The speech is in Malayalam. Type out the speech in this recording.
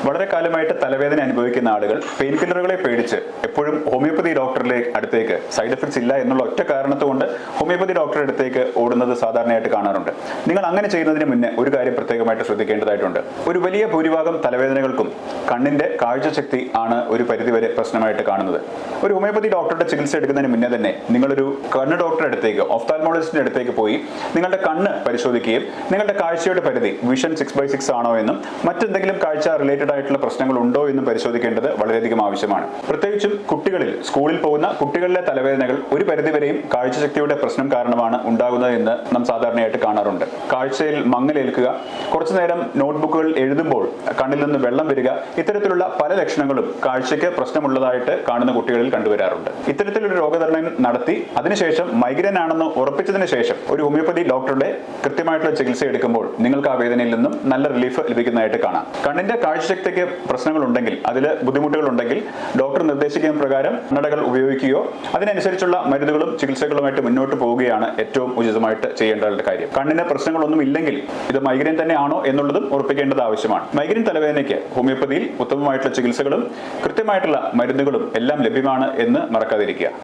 വളരെ കാലമായിട്ട് തലവേദന അനുഭവിക്കുന്ന ആളുകൾ പെയിൻ കില്ലറുകളെ പേടിച്ച് എപ്പോഴും ഹോമിയോപ്പതി ഡോക്ടറിലെ അടുത്തേക്ക് സൈഡ് എഫക്ട്സ് ഇല്ല എന്നുള്ള ഒറ്റ കാരണത്തുകൊണ്ട് ഹോമിയോപ്പതി ഡോക്ടറുടെ അടുത്തേക്ക് ഓടുന്നത് സാധാരണയായിട്ട് കാണാറുണ്ട്. നിങ്ങൾ അങ്ങനെ ചെയ്യുന്നതിന് മുന്നേ ഒരു കാര്യം പ്രത്യേകമായിട്ട് ശ്രദ്ധിക്കേണ്ടതായിട്ടുണ്ട്. ഒരു വലിയ ഭൂരിഭാഗം തലവേദനകൾക്കും കണ്ണിന്റെ കാഴ്ചശക്തി ആണ് ഒരു പരിധിവരെ പ്രശ്നമായിട്ട് കാണുന്നത്. ഒരു ഹോമിയോപ്പതി ഡോക്ടറുടെ ചികിത്സ എടുക്കുന്നതിന് മുന്നേ തന്നെ നിങ്ങളൊരു കണ്ണ് ഡോക്ടറുടെ അടുത്തേക്ക്, ഓഫ്താൽമോളജിസ്റ്റിന്റെ അടുത്തേക്ക് പോയി നിങ്ങളുടെ കണ്ണ് പരിശോധിക്കുകയും നിങ്ങളുടെ കാഴ്ചയുടെ പരിധി വിഷൻ 6/6 ആണോ എന്നും മറ്റെന്തെങ്കിലും കാഴ്ച റിലേറ്റഡ് ആയിട്ടുള്ള പ്രശ്നങ്ങൾ ഉണ്ടോ എന്നും പരിശോധിക്കേണ്ടത് വളരെയധികം ആവശ്യമാണ്. പ്രത്യേകിച്ചും കുട്ടികളിൽ, സ്കൂളിൽ പോകുന്ന കുട്ടികളിലെ തലവേദനകൾ ഒരു പരിധിവരെയും കാഴ്ചശക്തിയുടെ പ്രശ്നം കാരണമാണ് ഉണ്ടാകുന്നത് എന്ന് നാം സാധാരണയായിട്ട് കാണാറുണ്ട്. കാഴ്ചയിൽ മങ്ങലേൽക്കുക, കുറച്ചു നേരം നോട്ട്ബുക്കുകൾ എഴുതുമ്പോൾ കണ്ണിൽ നിന്ന് വെള്ളം വരിക, ഇത്തരത്തിലുള്ള പല ലക്ഷണങ്ങളും കാഴ്ചയ്ക്ക് പ്രശ്നമുള്ളതായിട്ട് കാണുന്ന കുട്ടികളിൽ കണ്ടുവരാറുണ്ട്. ഇത്തരത്തിലൊരു രോഗനിർണയം നടത്തി അതിനുശേഷം മൈഗ്രെയിൻ ആണെന്ന് ഉറപ്പിച്ചതിന് ശേഷം ഒരു ഹോമിയോപ്പതി ഡോക്ടറുടെ കൃത്യമായിട്ടുള്ള ചികിത്സ എടുക്കുമ്പോൾ നിങ്ങൾക്ക് ആ വേദനയിൽ നിന്നും നല്ല റിലീഫ് ലഭിക്കുന്നതായിട്ട് കാണാം. കണ്ണിന്റെ കാഴ്ചശക്തിക്ക് പ്രശ്നങ്ങൾ ഉണ്ടെങ്കിൽ, അതിൽ ബുദ്ധിമുട്ടുകൾ ഉണ്ടെങ്കിൽ ഡോക്ടർ നിർദ്ദേശിക്കുന്ന പ്രകാരം കണ്ണടകൾ ഉപയോഗിക്കുകയോ അതിനനുസരിച്ചുള്ള മരുന്നുകളും ചികിത്സകളുമായിട്ട് മുന്നോട്ട് പോവുകയാണ് ഏറ്റവും ഉചിതമായിട്ട് ചെയ്യേണ്ട കാര്യം. കണ്ണിന് പ്രശ്നങ്ങളൊന്നും ഇല്ലെങ്കിൽ ഇത് മൈഗ്രെയിൻ തന്നെ ആണോ എന്നുള്ളതും ഉറപ്പിക്കേണ്ടത് ആവശ്യമാണ്. മൈഗ്രെയിൻ തലവേദനയ്ക്ക് ഹോമിയോപ്പതിയിൽ ഉത്തമമായിട്ടുള്ള ചികിത്സകളും കൃത്യമായിട്ടുള്ള മരുന്നുകളും എല്ലാം ലഭ്യമാണ് എന്ന് മറക്കാതിരിക്കുക.